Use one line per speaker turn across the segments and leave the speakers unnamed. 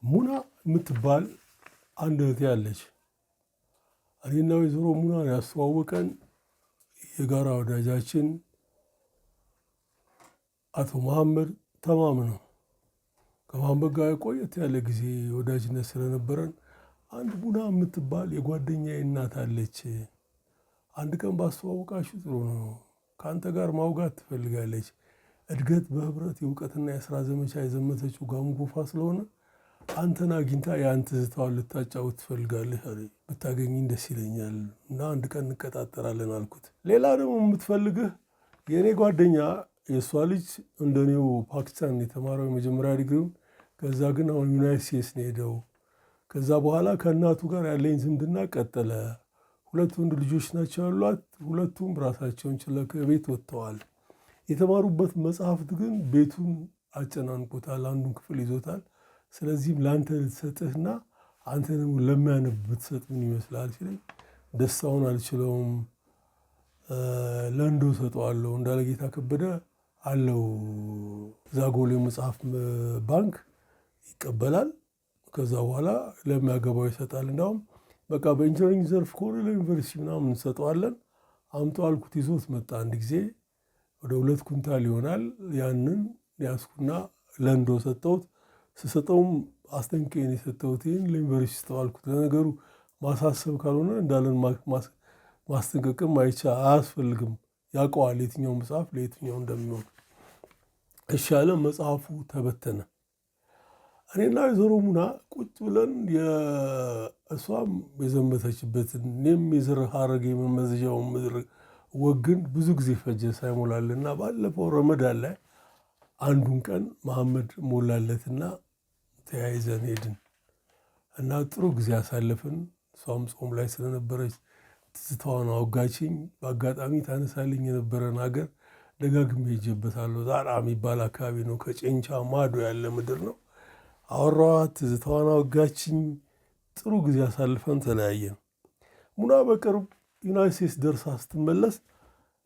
ሙና የምትባል አንድ እህቴ አለች። እኔና ወይዘሮ ሙናን ያስተዋወቀን የጋራ ወዳጃችን አቶ መሐመድ ተማም ነው። ከመሐመድ ጋር ቆየት ያለ ጊዜ ወዳጅነት ስለነበረን አንድ ሙና የምትባል የጓደኛዬ እናት አለች፣ አንድ ቀን ባስተዋወቃችሁ ጥሩ ነው፣ ከአንተ ጋር ማውጋት ትፈልጋለች። እድገት በህብረት የእውቀትና የስራ ዘመቻ የዘመተችው ጋሞ ጎፋ ስለሆነ አንተን አግኝታ ያን ትዝታዋን ልታጫውት ትፈልጋለች። ብታገኝኝ ደስ ይለኛል እና አንድ ቀን እንቀጣጠራለን አልኩት። ሌላ ደግሞ የምትፈልግህ የእኔ ጓደኛ የእሷ ልጅ እንደኔው ፓኪስታን የተማረው የመጀመሪያ ዲግሪውን፣ ከዛ ግን አሁን ዩናይትድ ስቴትስ ነው ሄደው። ከዛ በኋላ ከእናቱ ጋር ያለኝ ዝምድና ቀጠለ። 2 ወንድ ልጆች ናቸው ያሏት። ሁለቱም ራሳቸውን ችለው ከቤት ወጥተዋል። የተማሩበት መጽሐፍት ግን ቤቱን አጨናንቆታል፣ አንዱን ክፍል ይዞታል። ስለዚህም ለአንተ ልትሰጥህና አንተንም ለሚያነብ ብትሰጥ ምን ይመስላል ሲለኝ ደስታውን አልችለውም። ለእንዶ ሰጠዋለሁ። እንዳለ ጌታ ከበደ አለው ዛጎል መጽሐፍ ባንክ ይቀበላል። ከዛ በኋላ ለሚያገባው ይሰጣል። እንዳውም በቃ በኢንጂነሪንግ ዘርፍ ከሆነ ለዩኒቨርሲቲ ምናምን እንሰጠዋለን። አምጦ አልኩት። ይዞት መጣ። አንድ ጊዜ ወደ 2 ኩንታል ይሆናል። ያንን ያስኩና ለእንዶ ሰጠሁት። ስሰጠውም አስጠንቅቄን የሰጠሁት ይህን ለዩኒቨርሲቲ ሰጠው አልኩት። ለነገሩ ማሳሰብ ካልሆነ እንዳለን ማስጠንቀቅም አያስፈልግም። ያውቀዋል የትኛው መጽሐፍ ለየትኛው እንደሚሆን። እሺ ያለ መጽሐፉ ተበተነ። እኔና ወይዘሮ ሙና ቁጭ ብለን እሷም የዘመተችበትን እኔም የዘር ሐረግ የመመዘዣውን ምድር ወግን ብዙ ጊዜ ፈጀ ሳይሞላልና ባለፈው ረመዳን ላይ አንዱን ቀን መሐመድ ሞላለትና ተያይዘን ሄድን እና ጥሩ ጊዜ አሳለፍን። እሷም ጾም ላይ ስለነበረች ትዝታዋን አወጋችኝ። በአጋጣሚ ታነሳልኝ የነበረን ሀገር ደጋግሜ ሄጄበታለሁ። ዛራ የሚባል አካባቢ ነው። ከጨንቻ ማዶ ያለ ምድር ነው። አወራኋት፣ ትዝታዋን አወጋችኝ። ጥሩ ጊዜ አሳልፈን ተለያየን። ሙና በቅርብ ዩናይትድ ስቴትስ ደርሳ ስትመለስ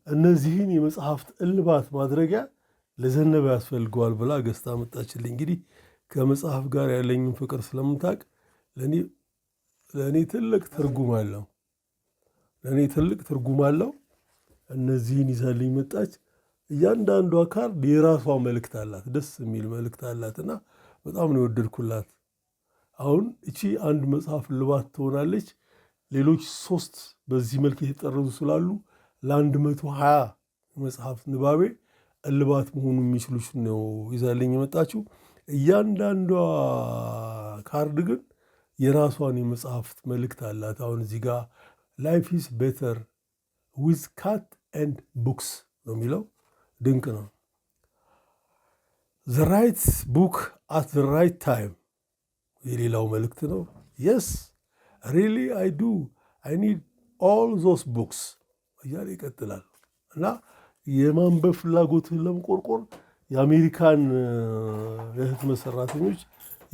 እነዚህን የመጽሐፍት እልባት ማድረጊያ ለዘነበ ያስፈልገዋል ብላ ገዝታ መጣችልኝ። እንግዲህ ከመጽሐፍ ጋር ያለኝን ፍቅር ስለምታውቅ ለእኔ ትልቅ ትርጉም አለው። እነዚህን ይዛልኝ መጣች። እያንዳንዷ ካርድ የራሷ መልእክት አላት፣ ደስ የሚል መልእክት አላትና በጣም ነው የወደድኩላት። አሁን እቺ አንድ መጽሐፍ እልባት ትሆናለች። ሌሎች 3 በዚህ መልክ የተጠረዙ ስላሉ ለ120 መጽሐፍ ንባቤ እልባት መሆኑ የሚችሉች ነው ይዛልኝ የመጣችው። እያንዳንዷ ካርድ ግን የራሷን የመጽሐፍት መልእክት አላት። አሁን እዚህ ጋር ላይፍ ኢዝ ቤተር ዊዝ ካት ኤንድ ቡክስ ነው የሚለው። ድንቅ ነው። ዘ ራይት ቡክ አት ዘ ራይት ታይም የሌላው መልእክት ነው። የስ ሪሊ አይ ዱ አይ ኒድ ኦል ዞስ ቡክስ እያለ ይቀጥላል። እና የማንበብ ፍላጎትን ለመቆርቆር የአሜሪካን የህትመት ሰራተኞች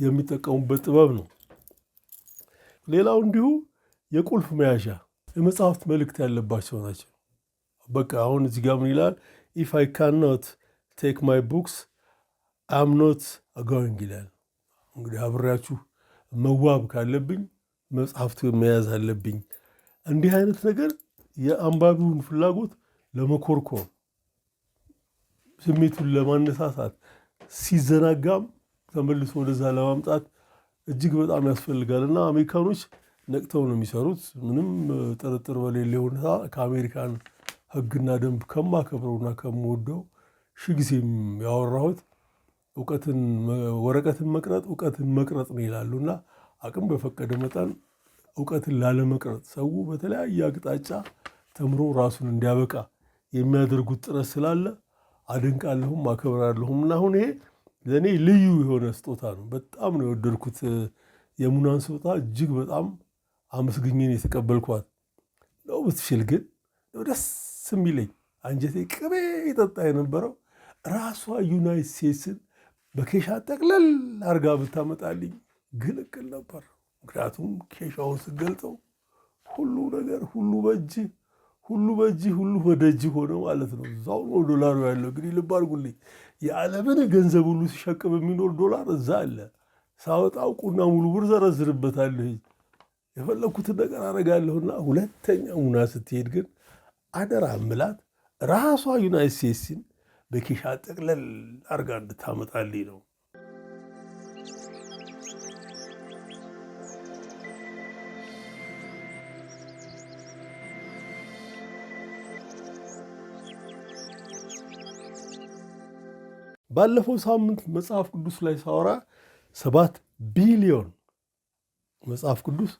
የሚጠቀሙበት ጥበብ ነው። ሌላው እንዲሁ የቁልፍ መያዣ የመጽሐፍት መልእክት ያለባቸው ናቸው። በቃ አሁን እዚህ ጋር ምን ይላል? ኢፍ አይ ካንኖት ቴክ ማይ ቡክስ አም ኖት ጎይንግ ይላል። እንግዲህ አብሬያችሁ መዋብ ካለብኝ መጽሐፍት መያዝ አለብኝ። እንዲህ አይነት ነገር የአንባቢውን ፍላጎት ለመኮርኮር፣ ስሜቱን ለማነሳሳት፣ ሲዘናጋም ተመልሶ ወደዛ ለማምጣት እጅግ በጣም ያስፈልጋል እና አሜሪካኖች ነቅተው ነው የሚሰሩት። ምንም ጥርጥር በሌለው ሁኔታ ከአሜሪካን ሕግና ደንብ ከማከብረውና ከምወደው ሺህ ጊዜም ያወራሁት ወረቀትን መቅረጥ እውቀትን መቅረጥ ነው ይላሉና አቅም በፈቀደ መጠን እውቀትን ላለመቅረጥ ሰው በተለያየ አቅጣጫ ተምሮ ራሱን እንዲያበቃ የሚያደርጉት ጥረት ስላለ አደንቃለሁም አከብራለሁም። እና አሁን ይሄ ለእኔ ልዩ የሆነ ስጦታ ነው። በጣም ነው የወደድኩት። የሙናን ስጦታ እጅግ በጣም አመስግኜን የተቀበልኳት ነው። ብትችል ግን ደስ የሚለኝ አንጀቴ ቅቤ ይጠጣ የነበረው ራሷ ዩናይትድ ስቴትስን በኬሻ ጠቅለል አርጋ ብታመጣልኝ ግልቅል ነበር። ምክንያቱም ኬሻውን ስገልጠው ሁሉ ነገር ሁሉ በእጅ ሁሉ በደጅ ሆነ ማለት ነው። እዛው ነው ዶላሩ ያለው። እንግዲህ ልብ አድርጉልኝ፣ የዓለምን ገንዘብ ሁሉ ሲሸቅብ የሚኖር ዶላር እዛ አለ። ሳወጣው ቁና ሙሉ ብር ዘረዝርበታለሁ። የፈለኩትን ነገር አደርጋለሁና ሁለተኛ ሙና ስትሄድ ግን አደራ ምላት ራሷ ዩናይትድ ስቴትስን በኪሻ ጠቅለል አርጋ እንድታመጣልኝ ነው። ባለፈው ሳምንት መጽሐፍ ቅዱስ ላይ ሳወራ 7 ቢሊዮን መጽሐፍ ቅዱስ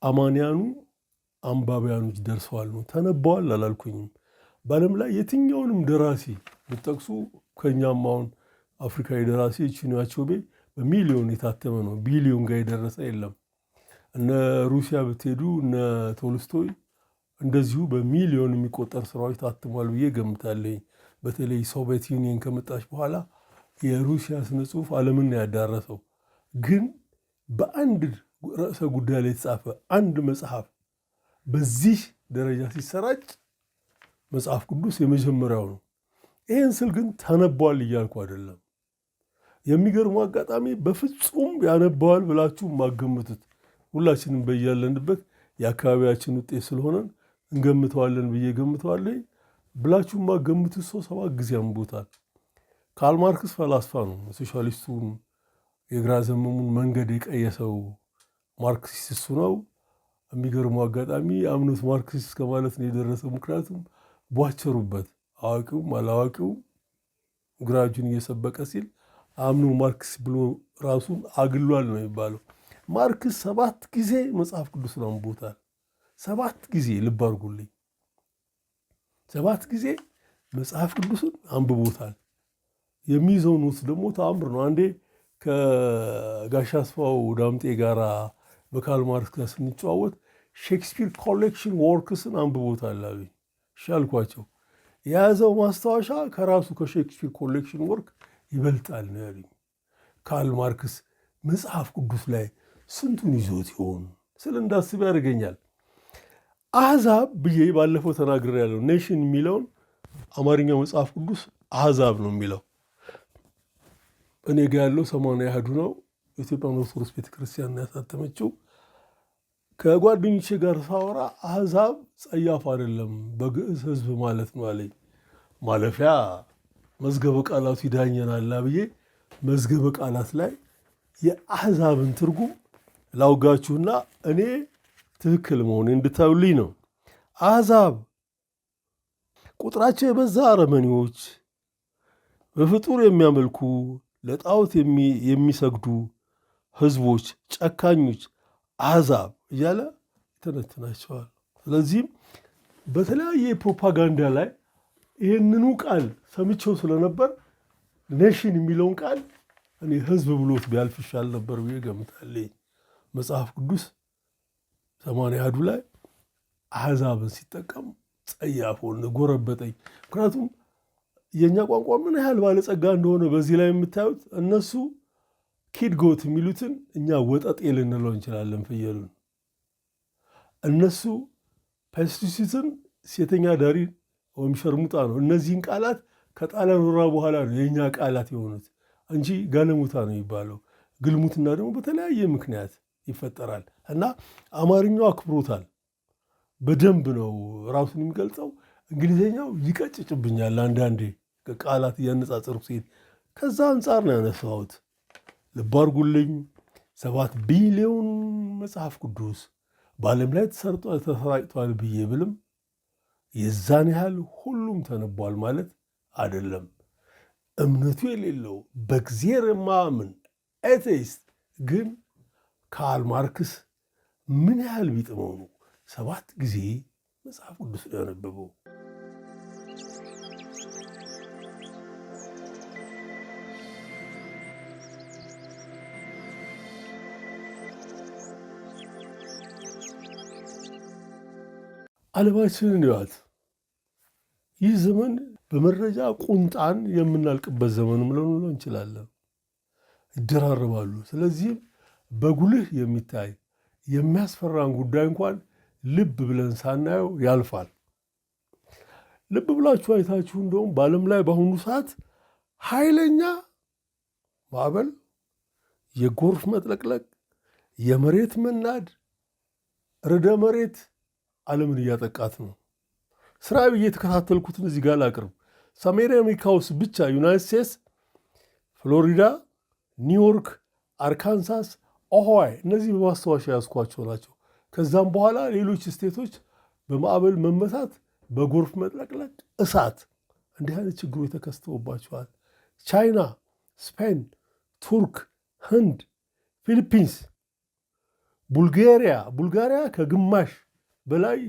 አማንያኑ አንባቢያኖች ደርሰዋል ነው። ተነበዋል አላልኩኝም። በዓለም ላይ የትኛውንም ደራሲ ብትጠቅሱ ከኛም አሁን አፍሪካዊ ደራሲ ቺኑያ አቼቤ በሚሊዮን የታተመ ነው። ቢሊዮን ጋር የደረሰ የለም። እነ ሩሲያ ብትሄዱ እነ ቶልስቶይ እንደዚሁ በሚሊዮን የሚቆጠር ስራዎች ታትሟል ብዬ ገምታለኝ። በተለይ ሶቪየት ዩኒየን ከመጣች በኋላ የሩሲያ ስነ ጽሁፍ ዓለምን ያዳረሰው። ግን በአንድ ርዕሰ ጉዳይ ላይ የተጻፈ አንድ መጽሐፍ በዚህ ደረጃ ሲሰራጭ መጽሐፍ ቅዱስ የመጀመሪያው ነው። ይህን ስል ግን ተነቧል እያልኩ አይደለም። የሚገርሙ አጋጣሚ በፍጹም ያነባዋል ብላችሁ ማገምቱት ሁላችንም በያለንበት የአካባቢያችን ውጤት ስለሆነን እንገምተዋለን ብዬ ገምተዋለሁ ብላችሁ ማገምቱት ሰው 7 ጊዜ አንብቦታል። ካርል ማርክስ ፈላስፋ ነው። ሶሻሊስቱን የግራ ዘመሙን መንገድ የቀየሰው ማርክሲስት እሱ ነው። የሚገርሙ አጋጣሚ አምኖት ማርክሲስት ከማለት ነው የደረሰው። ምክንያቱም ቧቸሩበት። አዋቂውም አላዋቂውም ግራ እጁን እየሰበቀ ሲል አምኖ ማርክስ ብሎ ራሱን አግሏል ነው የሚባለው። ማርክስ 7 ጊዜ መጽሐፍ ቅዱስን አንብቦታል። 7 ጊዜ ልብ አድርጉልኝ፣ 7 ጊዜ መጽሐፍ ቅዱስን አንብቦታል። የሚይዘው ኖት ደግሞ ተአምር ነው። አንዴ ከጋሽ አስፋው ዳምጤ ጋር በካርል ማርክስ ጋር ስንጨዋወት ሼክስፒር ኮሌክሽን ወርክስን አንብቦታል አሉኝ። እሺ አልኳቸው። የያዘው ማስታወሻ ከራሱ ከሼክስፒር ኮሌክሽን ወርክ ይበልጣል ነው ያሉኝ። ካርል ማርክስ መጽሐፍ ቅዱስ ላይ ስንቱን ይዞት ይሆን ስል እንዳስብ ያደርገኛል። አሕዛብ ብዬ ባለፈው ተናግሬያለሁ። ኔሽን የሚለውን አማርኛው መጽሐፍ ቅዱስ አሕዛብ ነው የሚለው። እኔ ጋ ያለው 80 አሐዱ ነው። የኢትዮጵያ ኦርቶዶክስ ቤተክርስቲያን ያሳተመችው። ከጓደኞቼ ጋር ሳወራ አሕዛብ ጸያፍ አይደለም በግዕዝ ሕዝብ ማለት ነው አለኝ። ማለፊያ መዝገበ ቃላቱ ይዳኘናል ብዬ መዝገበ ቃላት ላይ የአሕዛብን ትርጉም ላውጋችሁና እኔ ትክክል መሆኔ እንድታዩልኝ ነው። አሕዛብ ቁጥራቸው የበዛ አረመኔዎች፣ በፍጡር የሚያመልኩ ለጣዖት የሚሰግዱ ህዝቦች፣ ጨካኞች አሕዛብ እያለ ይተነትናቸዋል። ስለዚህም በተለያየ ፕሮፓጋንዳ ላይ ይህንኑ ቃል ሰምቼው ስለነበር ኔሽን የሚለውን ቃል እኔ ህዝብ ብሎት ቢያልፍ ይሻል ነበር ብዬ ገምታለኝ። መጽሐፍ ቅዱስ 80 አሐዱ ላይ አሕዛብን ሲጠቀም ጸያፍ ሆነ፣ ጎረበጠኝ። ምክንያቱም የእኛ ቋንቋ ምን ያህል ባለጸጋ እንደሆነ በዚህ ላይ የምታዩት። እነሱ ኪድ ጎት የሚሉትን እኛ ወጠጤ ልንለው እንችላለን፣ ፍየሉን። እነሱ ፐስቲሲትን ሴተኛ ዳሪ ወይም ሸርሙጣ ነው። እነዚህን ቃላት ከጣሊያን ወረራ በኋላ ነው የእኛ ቃላት የሆኑት እንጂ ጋለሙታ ነው የሚባለው። ግልሙትና ደግሞ በተለያየ ምክንያት ይፈጠራል እና አማርኛው አክብሮታል። በደንብ ነው ራሱን የሚገልጸው። እንግሊዝኛው ይቀጭጭብኛል አንዳንዴ ቃላት እያነጻጸርኩ ሲሄድ። ከዛ አንጻር ነው ያነሳሁት። ልብ አድርጉልኝ። 7 ቢሊዮን መጽሐፍ ቅዱስ በዓለም ላይ ተሰራጭቷል ብዬ ብልም የዛን ያህል ሁሉም ተነቧል ማለት አይደለም። እምነቱ የሌለው በእግዚአብሔር የማያምን ኤቴይስት ግን ካርል ማርክስ ምን ያህል ቢጥመው ነው 7 ጊዜ መጽሐፍ ቅዱስ ነው ያነበበው። ዓለማችንን ይዋት። ይህ ዘመን በመረጃ ቁንጣን የምናልቅበት ዘመንም ልንለው እንችላለን። ይደራረባሉ። ስለዚህም በጉልህ የሚታይ የሚያስፈራን ጉዳይ እንኳን ልብ ብለን ሳናየው ያልፋል። ልብ ብላችሁ አይታችሁ እንደውም በዓለም ላይ በአሁኑ ሰዓት ኃይለኛ ማዕበል፣ የጎርፍ መጥለቅለቅ፣ የመሬት መናድ፣ ርዕደ መሬት ዓለምን እያጠቃት ነው። ስራ ብዬ የተከታተልኩትን እዚህ ጋር ላቅርብ። ሰሜን አሜሪካ ውስጥ ብቻ ዩናይትድ ስቴትስ፣ ፍሎሪዳ፣ ኒውዮርክ፣ አርካንሳስ፣ ኦሃዋይ እነዚህ በማስታወሻ ያዝኳቸው ናቸው። ከዛም በኋላ ሌሎች ስቴቶች በማዕበል መመታት፣ በጎርፍ መጥለቅለቅ፣ እሳት እንዲህ አይነት ችግሮች ተከስተውባቸዋል። ቻይና፣ ስፔን፣ ቱርክ፣ ህንድ፣ ፊሊፒንስ፣ ቡልጋሪያ ከግማሽ በላይ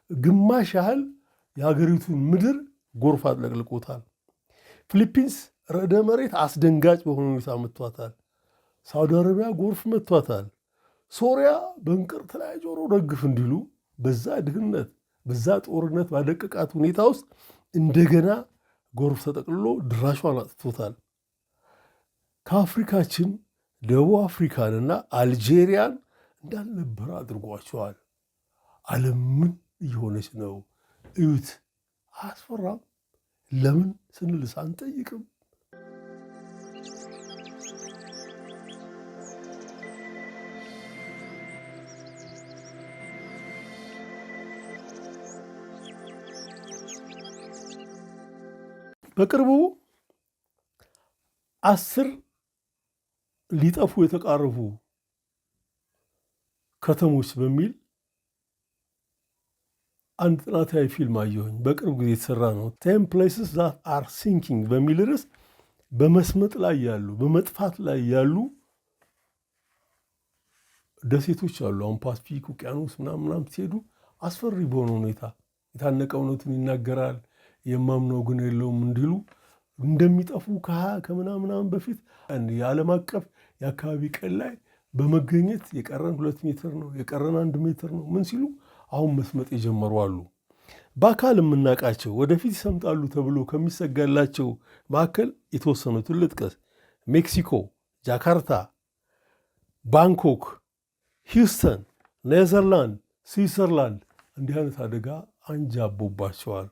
ግማሽ ያህል የሀገሪቱን ምድር ጎርፍ አጥለቅልቆታል። ፊሊፒንስ ርዕደ መሬት አስደንጋጭ በሆነ ሁኔታ መቷታል። ሳውዲ አረቢያ ጎርፍ መቷታል። ሶሪያ በእንቅርት ላይ ጆሮ ደግፍ እንዲሉ በዛ ድህነት በዛ ጦርነት ባደቀቃት ሁኔታ ውስጥ እንደገና ጎርፍ ተጠቅልሎ ድራሿን አጥፍቶታል። ከአፍሪካችን ደቡብ አፍሪካንና አልጄሪያን እንዳልነበረ አድርጓቸዋል። ዓለም ምን እየሆነች ነው? እዩት። አያስፈራም? ለምን ስንልስ አንጠይቅም? በቅርቡ 10 ሊጠፉ የተቃረቡ ከተሞች በሚል አንድ ጥናታዊ ፊልም አየሁኝ። በቅርብ ጊዜ የተሰራ ነው። 10 places that are sinking በሚል ርዕስ በመስመጥ ላይ ያሉ በመጥፋት ላይ ያሉ ደሴቶች አሉ። አሁን ፓስፊክ ውቅያኖስ ምናምን ሲሄዱ አስፈሪ በሆነ ሁኔታ የታነቀ እውነቱን ይናገራል የማምነው ግን የለውም እንዲሉ እንደሚጠፉ ከምናምናም በፊት የዓለም አቀፍ የአካባቢ ቀን ላይ በመገኘት የቀረን 2 ሜትር ነው የቀረን 1 ሜትር ነው ምን ሲሉ አሁን መስመጥ የጀመሩ አሉ። በአካል የምናውቃቸው ወደፊት ይሰምጣሉ ተብሎ ከሚሰጋላቸው መካከል የተወሰኑትን ልጥቀስ። ሜክሲኮ፣ ጃካርታ፣ ባንኮክ፣ ሂውስተን፣ ኔዘርላንድ፣ ስዊዘርላንድ እንዲህ አይነት አደጋ አንጃቦባቸዋል።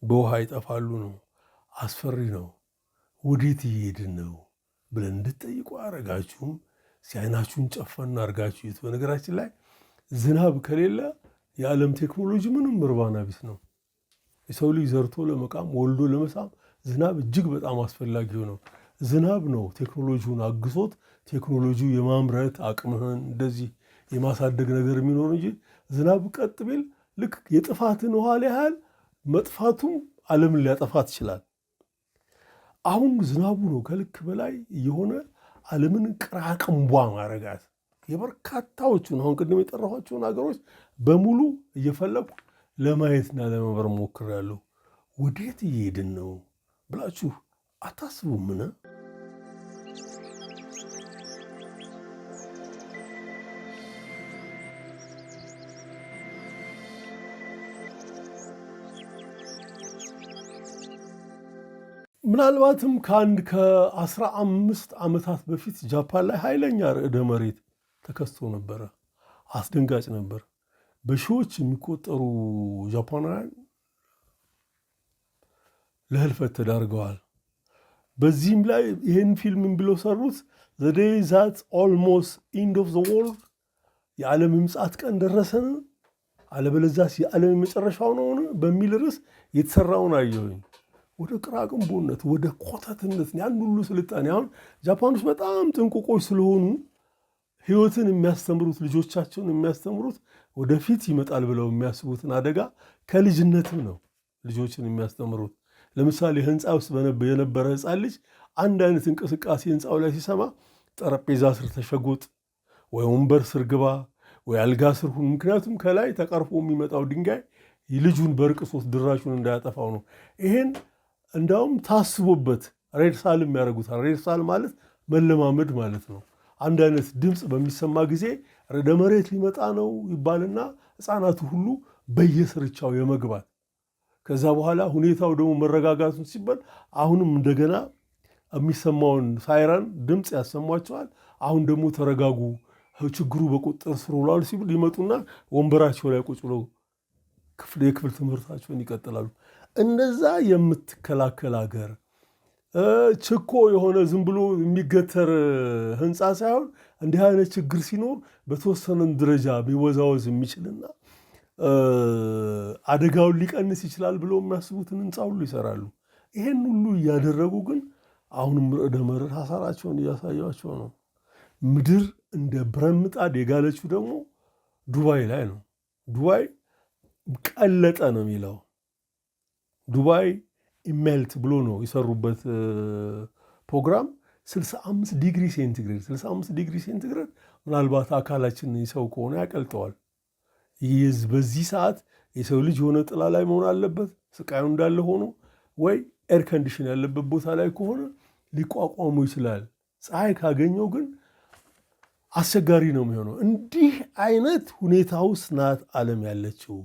በውሃ ይጠፋሉ ነው። አስፈሪ ነው። ወዴት እየሄድን ነው ብለን እንድትጠይቁ አያረጋችሁም? ሲአይናችሁን ጨፈን አድርጋችሁት። በነገራችን ላይ ዝናብ ከሌለ የዓለም ቴክኖሎጂ ምንም እርባና ቢስ ነው። የሰው ልጅ ዘርቶ ለመቃም ወልዶ ለመሳም ዝናብ እጅግ በጣም አስፈላጊ ነው። ዝናብ ነው ቴክኖሎጂውን አግሶት ቴክኖሎጂው የማምረት አቅምህን እንደዚህ የማሳደግ ነገር የሚኖር እንጂ ዝናብ ቀጥ ቢል ልክ የጥፋትን ውሃ ያህል መጥፋቱም ዓለምን ሊያጠፋት ይችላል። አሁን ዝናቡ ነው ከልክ በላይ የሆነ ዓለምን ቅራቅንቧ ማረጋት። የበርካታዎቹን አሁን ቅድም የጠራኋቸውን ሀገሮች በሙሉ እየፈለኩ ለማየትና ለመበር ሞክሬያለሁ። ወዴት እየሄድን ነው ብላችሁ አታስቡምን? ምናልባትም ከ15 ዓመታት በፊት ጃፓን ላይ ኃይለኛ ርዕደ መሬት ተከስቶ ነበረ። አስደንጋጭ ነበር። በሺዎች የሚቆጠሩ ጃፓናውያን ለህልፈት ተዳርገዋል። በዚህም ላይ ይህን ፊልም ብለው ሰሩት። ዘ ዴይ ዛት ኦልሞስት ኢንድ ኦፍ ዘ ወርልድ፣ የዓለም ምጽአት ቀን ደረሰን፣ አለበለዚያስ የዓለም የመጨረሻው ነው በሚል ርዕስ የተሰራውን አየሁኝ። ወደ ቅራቅንቦነት ወደ ኮተትነት ያን ሁሉ ስልጣኔ። አሁን ጃፓን ውስጥ በጣም ጥንቁቆች ስለሆኑ ህይወትን የሚያስተምሩት ልጆቻቸውን የሚያስተምሩት ወደፊት ይመጣል ብለው የሚያስቡትን አደጋ ከልጅነትም ነው ልጆችን የሚያስተምሩት። ለምሳሌ ህንፃ ውስጥ የነበረ ህፃን ልጅ አንድ አይነት እንቅስቃሴ ህንፃው ላይ ሲሰማ ጠረጴዛ ስር ተሸጎጥ፣ ወይ ወንበር ስር ግባ፣ ወይ አልጋ ስር ሁን። ምክንያቱም ከላይ ተቀርፎ የሚመጣው ድንጋይ ልጁን በርቅሶት ድራሹን እንዳያጠፋው ነው። ይሄን እንዳውም ታስቦበት ሬድሳልም ያደርጉታል። ሬድሳል ማለት መለማመድ ማለት ነው። አንድ አይነት ድምፅ በሚሰማ ጊዜ ርዕደ መሬት ሊመጣ ነው ይባልና ህፃናቱ ሁሉ በየስርቻው የመግባት ከዛ በኋላ ሁኔታው ደግሞ መረጋጋቱን ሲባል አሁንም እንደገና የሚሰማውን ሳይረን ድምፅ ያሰሟቸዋል። አሁን ደግሞ ተረጋጉ፣ ችግሩ በቁጥጥር ስር ውሏል ሲሉ ሊመጡና ወንበራቸው ላይ ቁጭ ብለው የክፍል ትምህርታቸውን ይቀጥላሉ። እንደዛ የምትከላከል ሀገር ችኮ የሆነ ዝም ብሎ የሚገተር ህንፃ ሳይሆን እንዲህ አይነት ችግር ሲኖር በተወሰነም ደረጃ ቢወዛወዝ የሚችልና አደጋውን ሊቀንስ ይችላል ብሎ የሚያስቡትን ህንፃ ሁሉ ይሰራሉ። ይሄን ሁሉ እያደረጉ ግን አሁንም ርዕደ መሬት ሀሳራቸውን እያሳያቸው ነው። ምድር እንደ ብረት ምጣድ የጋለችው ደግሞ ዱባይ ላይ ነው። ዱባይ ቀለጠ ነው የሚለው። ዱባይ ኢሜልት ብሎ ነው የሰሩበት ፕሮግራም 65 ዲግሪ ሴንቲግሬድ 65 ዲግሪ ሴንቲግሬድ ምናልባት አካላችን ሰው ከሆነ ያቀልጠዋል። በዚህ ሰዓት የሰው ልጅ የሆነ ጥላ ላይ መሆን አለበት፣ ስቃዩ እንዳለ ሆኖ ወይ ኤር ኮንዲሽን ያለበት ቦታ ላይ ከሆነ ሊቋቋሙ ይችላል። ፀሐይ ካገኘው ግን አስቸጋሪ ነው የሚሆነው። እንዲህ አይነት ሁኔታ ውስጥ ናት ዓለም ያለችው።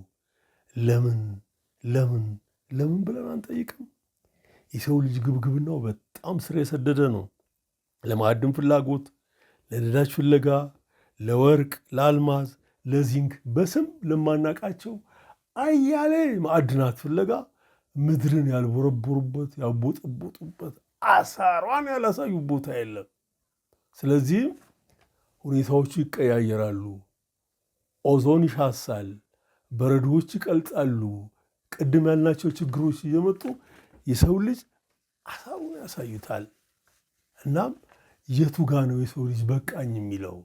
ለምን ለምን ለምን ብለን አንጠይቅም? የሰው ልጅ ግብግብናው በጣም ስር የሰደደ ነው። ለማዕድን ፍላጎት፣ ለነዳጅ ፍለጋ፣ ለወርቅ፣ ለአልማዝ፣ ለዚንክ በስም ለማናቃቸው አያሌ ማዕድናት ፍለጋ ምድርን ያልቦረቦሩበት ያቦጠቦጡበት አሳሯን ያላሳዩ ቦታ የለም። ስለዚህም ሁኔታዎቹ ይቀያየራሉ። ኦዞን ይሻሳል፣ በረዶዎች ይቀልጣሉ። ቅድም ያልናቸው ችግሮች እየመጡ የሰው ልጅ አሳሩን ያሳዩታል። እናም የቱ ጋ ነው የሰው ልጅ በቃኝ የሚለው?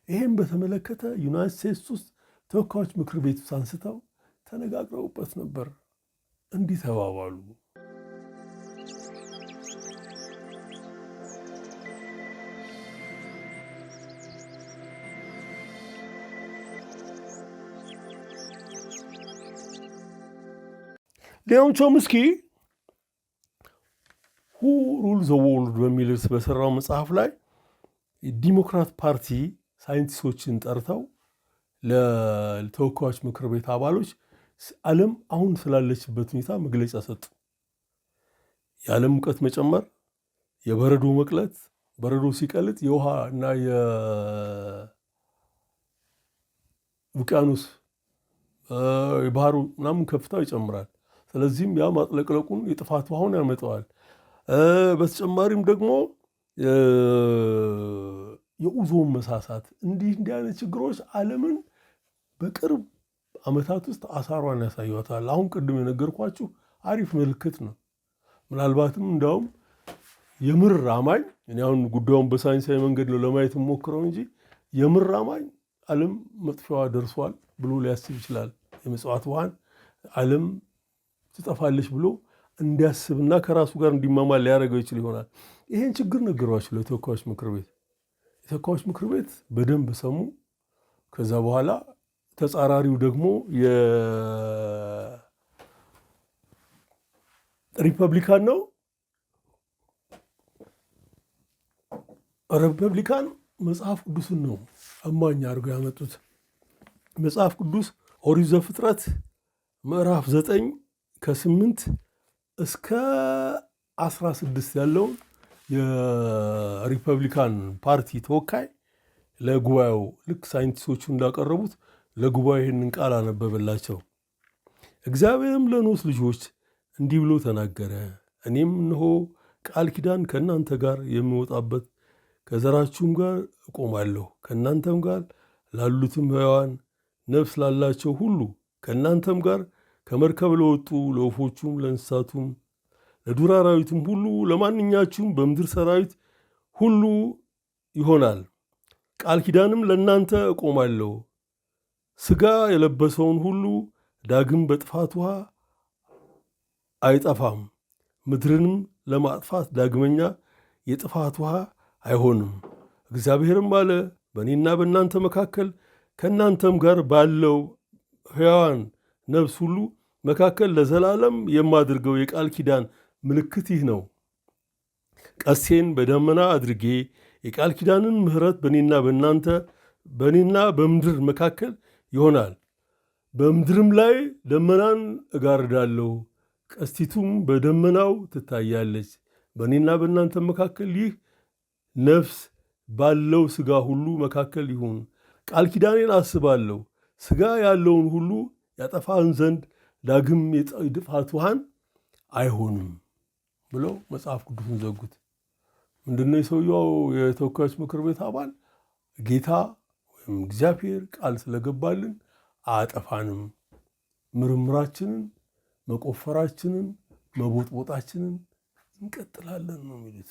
ይህም በተመለከተ ዩናይትድ ስቴትስ ውስጥ ተወካዮች ምክር ቤት ውስጥ አንስተው ተነጋግረውበት ነበር። እንዲህ ተባባሉ። ሊዮን ቾምስኪ ሁ ሩል ዘ ወርልድ በሚል በሰራው መጽሐፍ ላይ ዲሞክራት ፓርቲ ሳይንቲስቶችን ጠርተው ለተወካዮች ምክር ቤት አባሎች ዓለም አሁን ስላለችበት ሁኔታ መግለጫ ሰጡ። የዓለም ሙቀት መጨመር፣ የበረዶ መቅለጥ፣ በረዶ ሲቀልጥ የውሃ እና የውቅያኖስ የባህሩ ምናምን ከፍታው ይጨምራል። ስለዚህም ያ ማጥለቅለቁን የጥፋት ውሃውን ያመጣዋል። በተጨማሪም ደግሞ የኦዞን መሳሳት፣ እንዲህ አይነት ችግሮች ዓለምን በቅርብ ዓመታት ውስጥ አሳሯን ያሳዩታል። አሁን ቅድም የነገርኳችሁ አሪፍ ምልክት ነው። ምናልባትም እንዲያውም የምር አማኝ እኔ አሁን ጉዳዩን በሳይንሳዊ መንገድ ነው ለማየት ሞክረው እንጂ የምር አማኝ ዓለም መጥፊያዋ ደርሷል ብሎ ሊያስብ ይችላል። የምጽዋት ውሃን ዓለም ትጠፋለች ብሎ እንዲያስብና ከራሱ ጋር እንዲማማል ሊያደርገው ይችል ይሆናል። ይሄን ችግር ነገሯቸው ለተወካዮች ምክር ቤት። የተወካዮች ምክር ቤት በደንብ ሰሙ። ከዛ በኋላ ተጻራሪው ደግሞ የሪፐብሊካን ነው። ሪፐብሊካን መጽሐፍ ቅዱስን ነው አማኝ አድርገው ያመጡት። መጽሐፍ ቅዱስ ኦሪት ዘፍጥረት ምዕራፍ 9 ከ8 እስከ 16 ያለውን የሪፐብሊካን ፓርቲ ተወካይ ለጉባኤው ልክ ሳይንቲስቶቹ እንዳቀረቡት ለጉባኤው ይህንን ቃል አነበበላቸው። እግዚአብሔርም ለኖኅ ልጆች እንዲህ ብሎ ተናገረ። እኔም እነሆ ቃል ኪዳን ከእናንተ ጋር የሚወጣበት ከዘራችሁም ጋር እቆማለሁ፣ ከእናንተም ጋር ላሉትም ሕያዋን ነፍስ ላላቸው ሁሉ ከእናንተም ጋር ከመርከብ ለወጡ ለወፎቹም፣ ለእንስሳቱም፣ ለዱር አራዊቱም ሁሉ ለማንኛችሁም በምድር ሰራዊት ሁሉ ይሆናል። ቃል ኪዳንም ለእናንተ እቆማለሁ። ሥጋ የለበሰውን ሁሉ ዳግም በጥፋት ውሃ አይጠፋም። ምድርንም ለማጥፋት ዳግመኛ የጥፋት ውሃ አይሆንም። እግዚአብሔርም አለ፣ በእኔና በእናንተ መካከል ከእናንተም ጋር ባለው ሕያዋን ነፍስ ሁሉ መካከል ለዘላለም የማድርገው የቃል ኪዳን ምልክት ይህ ነው። ቀስቴን በደመና አድርጌ የቃል ኪዳንን ምሕረት በእኔና በምድር መካከል ይሆናል። በምድርም ላይ ደመናን እጋርዳለሁ፣ ቀስቲቱም በደመናው ትታያለች። በእኔና በእናንተ መካከል ይህ ነፍስ ባለው ሥጋ ሁሉ መካከል ይሁን። ቃል ኪዳኔን አስባለሁ፣ ሥጋ ያለውን ሁሉ ያጠፋን ዘንድ ዳግም የጥፋት ውሃን አይሆንም ብለው መጽሐፍ ቅዱስን ዘጉት። ምንድነው የሰውየው የተወካዮች ምክር ቤት አባል ጌታ ወይም እግዚአብሔር ቃል ስለገባልን አያጠፋንም፣ ምርምራችንን፣ መቆፈራችንን፣ መቦጥቦጣችንን እንቀጥላለን ነው የሚሉት።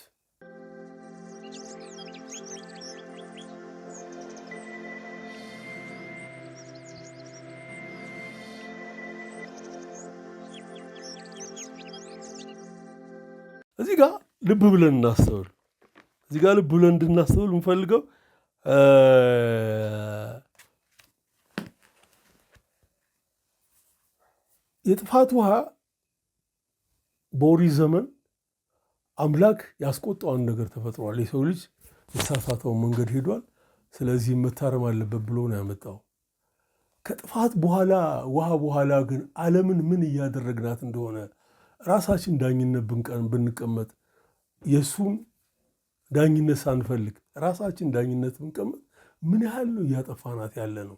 እዚህ ጋር ልብ ብለን እናስተውል። እዚህ ጋር ልብ ብለን እንድናስተውል የምፈልገው የጥፋት ውሃ በኦሪት ዘመን አምላክ ያስቆጣው አንድ ነገር ተፈጥሯል። የሰው ልጅ የተሳሳተውን መንገድ ሄዷል፣ ስለዚህ መታረም አለበት ብሎ ነው ያመጣው። ከጥፋት በኋላ ውሃ በኋላ ግን ዓለምን ምን እያደረግናት እንደሆነ ራሳችን ዳኝነት ብንቀመጥ የእሱን ዳኝነት ሳንፈልግ ራሳችን ዳኝነት ብንቀመጥ ምን ያህል ነው እያጠፋናት ያለ ነው።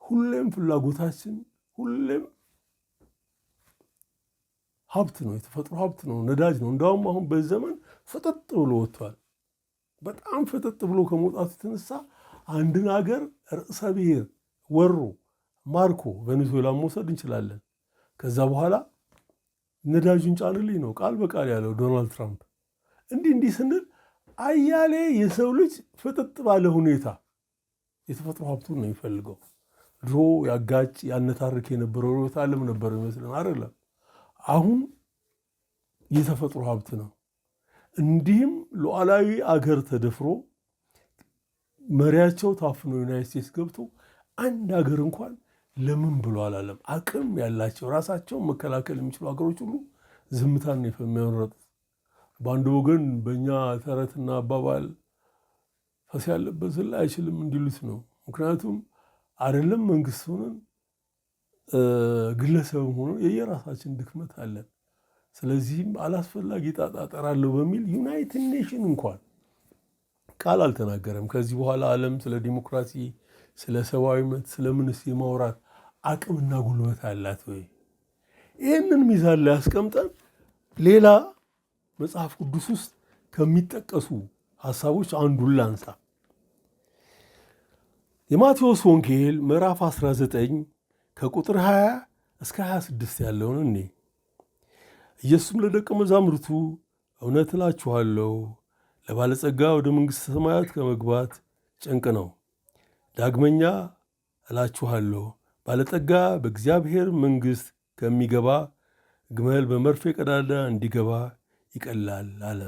ሁሌም ፍላጎታችን ሁሌም ሀብት ነው፣ የተፈጥሮ ሀብት ነው፣ ነዳጅ ነው። እንዳውም አሁን በዘመን ፍጥጥ ብሎ ወጥቷል። በጣም ፍጥጥ ብሎ ከመውጣቱ የተነሳ አንድን ሀገር ርዕሰ ብሔር ወሮ ማርኮ ቬኔዙዌላን መውሰድ እንችላለን። ከዛ በኋላ ነዳጁን ጫንልኝ ነው ቃል በቃል ያለው ዶናልድ ትራምፕ። እንዲህ ስንል አያሌ የሰው ልጅ ፍጥጥ ባለ ሁኔታ የተፈጥሮ ሀብቱን ነው የሚፈልገው። ድሮ ያጋጭ ያነታርክ የነበረው ርዕዮተ ዓለም ነበር ይመስለን አይደለም። አሁን የተፈጥሮ ሀብት ነው። እንዲህም ሉዓላዊ አገር ተደፍሮ መሪያቸው ታፍኖ ዩናይትድ ስቴትስ ገብቶ አንድ ሀገር እንኳን ለምን ብሎ አላለም። አቅም ያላቸው ራሳቸውን መከላከል የሚችሉ ሀገሮች ሁሉ ዝምታን የሚመረጡት። በአንድ ወገን በእኛ ተረትና አባባል ፈስ ያለበት ዝላ አይችልም እንዲሉት ነው። ምክንያቱም አይደለም መንግስት ሆነን ግለሰብም ሆኖ የየራሳችን ድክመት አለን። ስለዚህም አላስፈላጊ ጣጣ እጠራለሁ በሚል ዩናይትድ ኔሽን እንኳን ቃል አልተናገረም። ከዚህ በኋላ ዓለም ስለ ዲሞክራሲ፣ ስለ ሰብአዊ መብት፣ ስለምንስ የማውራት አቅምና ጉልበት አላት ወይ? ይህንን ሚዛን ላይ አስቀምጠን ሌላ መጽሐፍ ቅዱስ ውስጥ ከሚጠቀሱ ሀሳቦች አንዱን ላንሳ። የማቴዎስ ወንጌል ምዕራፍ 19 ከቁጥር 20 እስከ 26 ያለውን እኔ ኢየሱስም ለደቀ መዛሙርቱ እውነት እላችኋለሁ ለባለጸጋ ወደ መንግሥተ ሰማያት ከመግባት ጭንቅ ነው። ዳግመኛ እላችኋለሁ ባለጠጋ በእግዚአብሔር መንግሥት ከሚገባ ግመል በመርፌ ቀዳዳ እንዲገባ ይቀላል አለ።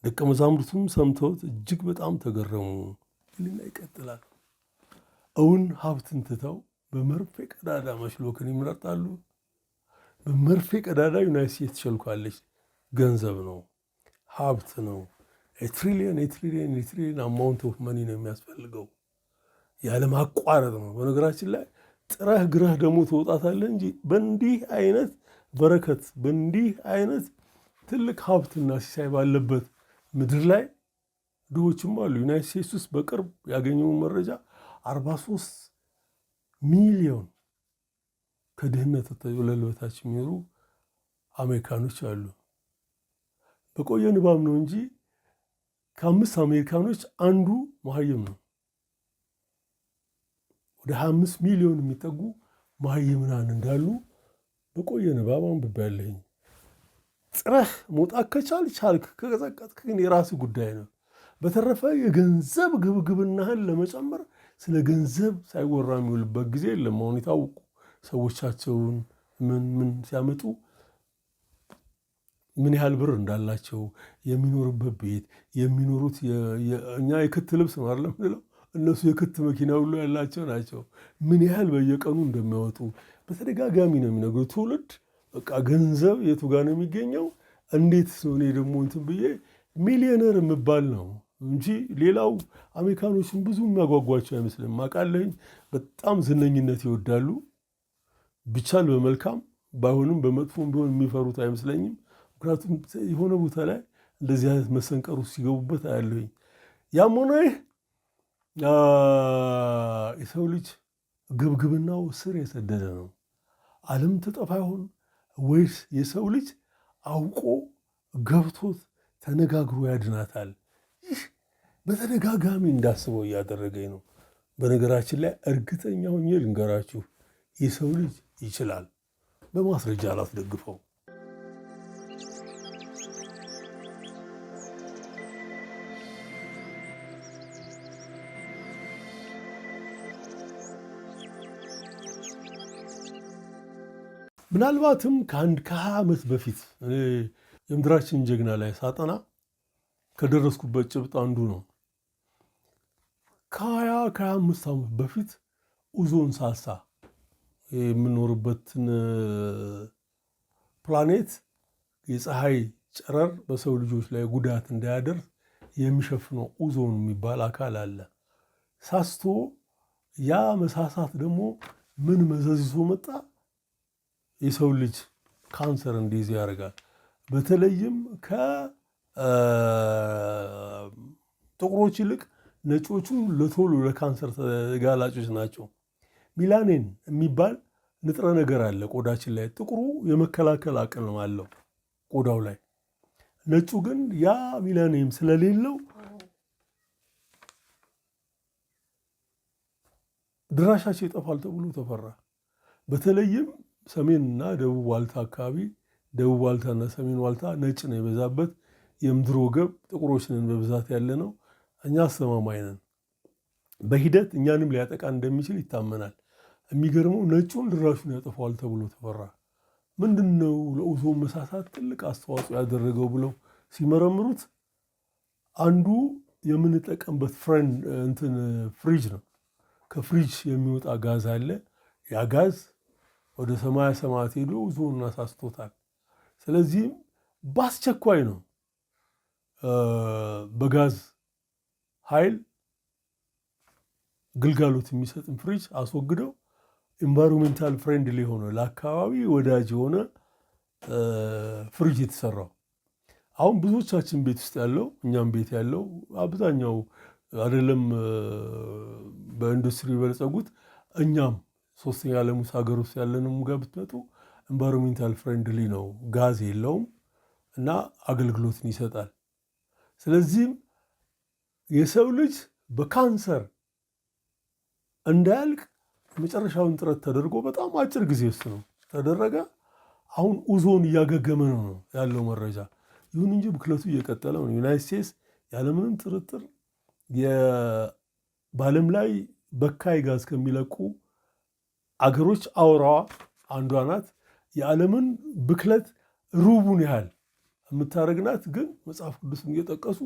ደቀ መዛሙርቱም ሰምተውት እጅግ በጣም ተገረሙ ይልና ይቀጥላል። እውን ሀብትን ትተው በመርፌ ቀዳዳ መሽሎክን ይመርጣሉ? በመርፌ ቀዳዳ ዩናይትድ ስቴትስ ትሸልኳለች። ገንዘብ ነው፣ ሀብት ነው። የትሪሊየን አማውንት ኦፍ መኒ ነው የሚያስፈልገው፣ ያለማቋረጥ ነው። በነገራችን ላይ ጥረህ ግረህ ደግሞ ትወጣታለህ እንጂ በእንዲህ አይነት በረከት በእንዲህ አይነት ትልቅ ሀብትና ሲሳይ ባለበት ምድር ላይ ድሆችም አሉ። ዩናይትድ ስቴትስ ውስጥ በቅርብ ያገኘውን መረጃ 43 ሚሊዮን ከድህነት ወለል በታች የሚኖሩ አሜሪካኖች አሉ። በቆየ ንባብ ነው እንጂ ከ5 አሜሪካኖች አንዱ መሀይም ነው። ወደ 25 ሚሊዮን የሚጠጉ መሀይምናን እንዳሉ በቆየ ንባብ አንብቤያለሁኝ። ጥረህ መውጣት ቻልክ፣ ከቀዘቀጥክ ግን የራስህ ጉዳይ ነው። በተረፈ የገንዘብ ግብግብናህን ለመጨመር ስለ ገንዘብ ሳይወራ የሚውልበት ጊዜ የለም። አሁን የታወቁ ሰዎቻቸውን ምን ሲያመጡ ምን ያህል ብር እንዳላቸው፣ የሚኖሩበት ቤት፣ የሚኖሩት እኛ የክት ልብስ ነው አይደለም ምንለው፣ እነሱ የክት መኪና ሁሉ ያላቸው ናቸው። ምን ያህል በየቀኑ እንደሚያወጡ በተደጋጋሚ ነው የሚነግሩ። ትውልድ በቃ ገንዘብ የቱ ጋር ነው የሚገኘው? እንዴት ነው እኔ ደግሞ እንትን ብዬ ሚሊዮነር የምባል ነው እንጂ ሌላው አሜሪካኖችን ብዙ የሚያጓጓቸው አይመስልም። አውቃለሁኝ በጣም ዝነኝነት ይወዳሉ። ቢቻል በመልካም ባይሆንም በመጥፎም ቢሆን የሚፈሩት አይመስለኝም። ምክንያቱም የሆነ ቦታ ላይ እንደዚህ አይነት መሰንቀሩ ሲገቡበት አያለሁኝ። ያም ሆነ ይህ የሰው ልጅ ግብግብናው ስር የሰደደ ነው። ዓለም ትጠፋ ይሆን ወይስ የሰው ልጅ አውቆ ገብቶት ተነጋግሮ ያድናታል። ይህ በተደጋጋሚ እንዳስበው እያደረገኝ ነው። በነገራችን ላይ እርግጠኛ ሆኜ ልንገራችሁ፣ የሰው ልጅ ይችላል። በማስረጃ አላስደግፈው። ምናልባትም ከ20 ዓመት በፊት የምድራችን ጀግና ላይ ሳጠና ከደረስኩበት ጭብጥ አንዱ ነው። ከ25 ዓመት በፊት ኦዞን ሳሳ የምኖርበትን ፕላኔት የፀሐይ ጨረር በሰው ልጆች ላይ ጉዳት እንዳያደርስ የሚሸፍነው ኦዞን የሚባል አካል አለ። ሳስቶ ያ መሳሳት ደግሞ ምን መዘዝ ይዞ መጣ? የሰው ልጅ ካንሰር እንዲይዝ ያደርጋል። በተለይም ከጥቁሮች ይልቅ ነጮቹ ለቶሎ ለካንሰር ተጋላጮች ናቸው። ሚላኒን የሚባል ንጥረ ነገር አለ ቆዳችን ላይ። ጥቁሩ የመከላከል አቅም አለው ቆዳው ላይ፣ ነጩ ግን ያ ሚላኒን ስለሌለው ድራሻቸው ይጠፋል ተብሎ ተፈራ። በተለይም ሰሜንና ደቡብ ዋልታ አካባቢ፣ ደቡብ ዋልታና ሰሜን ዋልታ ነጭ ነው የበዛበት፣ የምድር ወገብ ጥቁሮች ነን በብዛት ያለ ነው። እኛ አስተማማኝ ነን። በሂደት እኛንም ሊያጠቃ እንደሚችል ይታመናል። የሚገርመው ነጩን ድራሹን ያጠፋዋል ተብሎ ተፈራ። ምንድን ነው ለኦዞን መሳሳት ትልቅ አስተዋጽኦ ያደረገው ብለው ሲመረምሩት አንዱ የምንጠቀምበት ፍሪጅ ነው። ከፍሪጅ የሚወጣ ጋዝ አለ። ያ ጋዝ ወደ ሰማያ ሰማያት ሄዶ ኦዞንን አሳስቶታል። ስለዚህም በአስቸኳይ ነው በጋዝ ኃይል ግልጋሎት የሚሰጥን ፍሪጅ አስወግደው ኢንቫይሮንሜንታል ፍሬንድሊ የሆነ ለአካባቢ ወዳጅ የሆነ ፍሪጅ የተሰራው። አሁን ብዙዎቻችን ቤት ውስጥ ያለው እኛም ቤት ያለው አብዛኛው አይደለም በኢንዱስትሪ በለጸጉት እኛም ሶስተኛ ዓለም ውስጥ ሀገር ውስጥ ያለንም ጋር ብትመጡ ኢንቫይሮንሜንታል ፍሬንድሊ ነው፣ ጋዝ የለውም እና አገልግሎትን ይሰጣል። ስለዚህም የሰው ልጅ በካንሰር እንዳያልቅ መጨረሻውን ጥረት ተደርጎ በጣም አጭር ጊዜ ውስጥ ነው ተደረገ። አሁን ኦዞን እያገገመ ነው ያለው መረጃ። ይሁን እንጂ ብክለቱ እየቀጠለ ነው። ዩናይትድ ስቴትስ ያለምንም ጥርጥር በዓለም ላይ በካይ ጋዝ ከሚለቁ አገሮች አውራዋ አንዷ ናት። የዓለምን ብክለት ሩቡን ያህል የምታደርግናት። ግን መጽሐፍ ቅዱስን እየጠቀሱ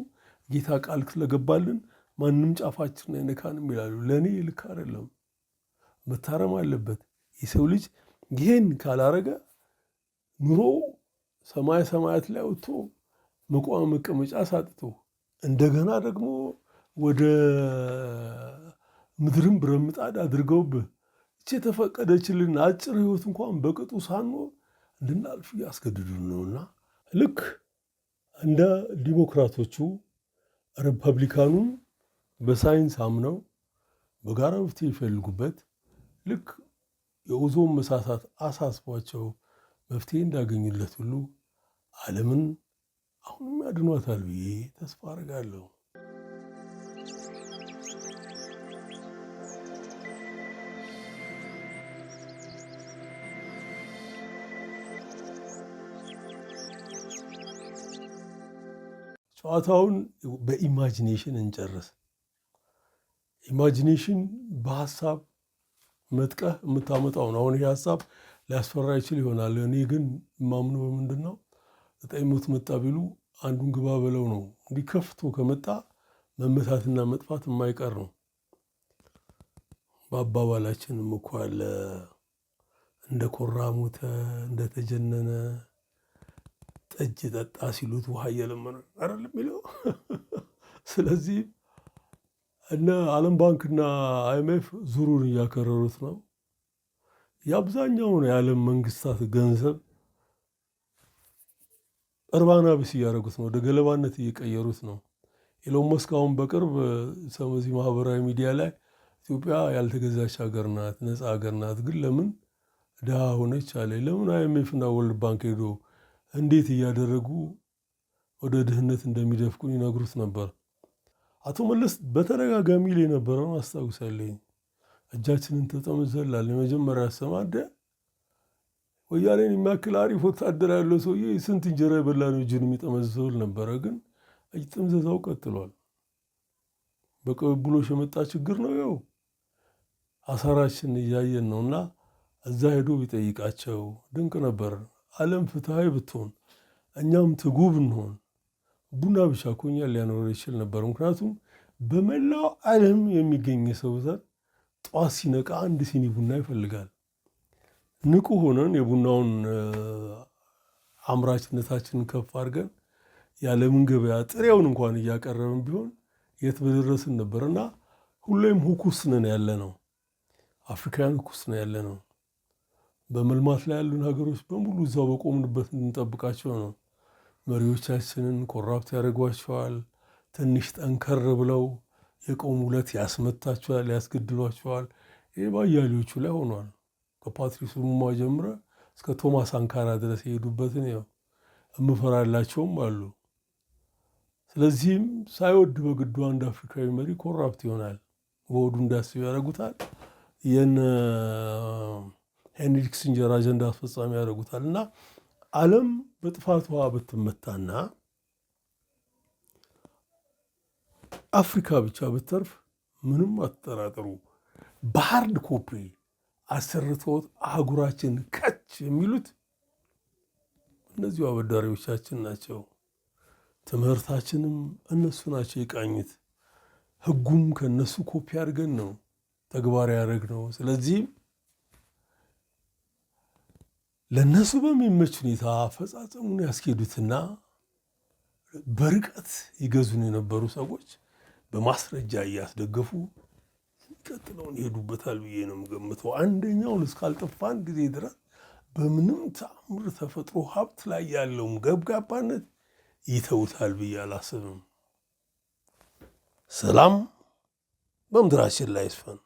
ጌታ ቃል ስለገባልን ማንም ጫፋችንን አይነካንም ይላሉ። ለእኔ ልክ አይደለም፣ መታረም አለበት። የሰው ልጅ ይሄን ካላረገ ኑሮ ሰማይ ሰማያት ላይ ወጥቶ መቀመጫ ሳጥቶ እንደገና ደግሞ ወደ ምድርም ብረት ምጣድ አድርገውብህ እቺ የተፈቀደችልን አጭር ህይወት እንኳን በቅጡ ሳንኖር እንድናልፍ ያስገድዱን ነውና ልክ እንደ ዲሞክራቶቹ ሪፐብሊካኑም በሳይንስ አምነው በጋራ መፍትሄ ይፈልጉበት ልክ የኦዞን መሳሳት አሳስቧቸው መፍትሄ እንዳገኙለት ሁሉ ዓለምን አሁንም ያድኗታል ብዬ ተስፋ አደርጋለሁ። ጨዋታውን በኢማጂኔሽን እንጨርስ። ኢማጂኔሽን በሀሳብ መጥቀህ የምታመጣው ነው። አሁን ይህ ሀሳብ ሊያስፈራ ይችል ይሆናል። እኔ ግን የማምነው ምንድን ነው፣ 9 ሞት መጣ ቢሉ አንዱን ግባ በለው ነው። እንዲህ ከፍቶ ከመጣ መመታትና መጥፋት የማይቀር ነው። በአባባላችንም እኮ አለ እንደ ኮራ ሞተ፣ እንደተጀነነ ጠጅ ጠጣ ሲሉት ውሃ እየለመነ አይደለም የሚለው። ስለዚህ እነ ዓለም ባንክና IMF ዙሩን እያከረሩት ነው። የአብዛኛውን የዓለም መንግስታት ገንዘብ እርባና ቢስ እያደረጉት ነው፣ ወደ ገለባነት እየቀየሩት ነው። ኤሎን መስክ አሁን በቅርብ በዚህ ማህበራዊ ሚዲያ ላይ ኢትዮጵያ ያልተገዛች ሀገር ናት፣ ነፃ ሀገር ናት፣ ግን ለምን ድሃ ሆነች አለ። ለምን IMF እና ወርልድ ባንክ ሄዶ እንዴት እያደረጉ ወደ ድህነት እንደሚደፍቁን ይነግሩት ነበር። አቶ መለስ በተደጋጋሚ ላይ የነበረውን አስታውሳለኝ። እጃችንን ተጠምዘላል። የመጀመሪያ ያሰማደ ወያኔን የሚያክል አሪፍ ወታደር ያለው ሰውዬ ስንት እንጀራ የበላ ነው እጁን የሚጠመዝዘው ነበረ። ግን እጅ ጥምዘዛው ቀጥሏል። በቅብብሎሽ የመጣ ችግር ነው። ያው አሳራችን እያየን ነው። እና እዛ ሄዶ ቢጠይቃቸው ድንቅ ነበር። ዓለም ፍትሐዊ ብትሆን እኛም ትጉ ብንሆን ቡና ብቻ እኮ እኛን ሊያኖር ይችል ነበር። ምክንያቱም በመላው ዓለም የሚገኝ የሰው ዘር ጠዋት ሲነቃ አንድ ሲኒ ቡና ይፈልጋል። ንቁ ሆነን የቡናውን አምራችነታችንን ከፍ አድርገን የዓለምን ገበያ ጥሬውን እንኳን እያቀረብን ቢሆን የት በደረስን ነበር። እና ሁሌም ሁኩስ ነን ያለ ነው። አፍሪካውያን ሁኩስ ነን ያለ ነው። በመልማት ላይ ያሉን ሀገሮች በሙሉ እዛው በቆምንበት እንጠብቃቸው ነው። መሪዎቻችንን ኮራፕት ያደርጓቸዋል። ትንሽ ጠንከር ብለው የቆሙ ዕለት ያስመታቸዋል፣ ያስገድሏቸዋል። ይህ በአያሌዎቹ ላይ ሆኗል። ከፓትሪስ ሉሙምባ ጀምረ እስከ ቶማስ ሳንካራ ድረስ የሄዱበትን ያው እምፈራላቸውም አሉ። ስለዚህም ሳይወድ በግዱ አንድ አፍሪካዊ መሪ ኮራፕት ይሆናል። በወዱ እንዳስብ ያደርጉታል። የነ ሄንሪ ኪሲንጀር አጀንዳ አስፈጻሚ ያደርጉታል። እና ዓለም በጥፋቷ ብትመታና አፍሪካ ብቻ ብትተርፍ ምንም አትጠራጥሩ፣ በሃርድ ኮፒ አሰርተውት አህጉራችን ከች የሚሉት እነዚሁ አበዳሪዎቻችን ናቸው። ትምህርታችንም እነሱ ናቸው የቃኙት። ሕጉም ከነሱ ኮፒ አድርገን ነው ተግባራዊ ያደረግነው። ስለዚህም ለነሱ በሚመች ሁኔታ አፈጻጸሙን ያስኬዱትና በርቀት ይገዙን የነበሩ ሰዎች በማስረጃ እያስደገፉ ቀጥለውን ይሄዱበታል ብዬ ነው የምገምተው። አንደኛውን እስካልጠፋን ጊዜ ድረስ በምንም ተአምር ተፈጥሮ ሀብት ላይ ያለውም ገብጋባነት ይተውታል ብዬ አላስብም። ሰላም በምድራችን ላይ ይስፈን።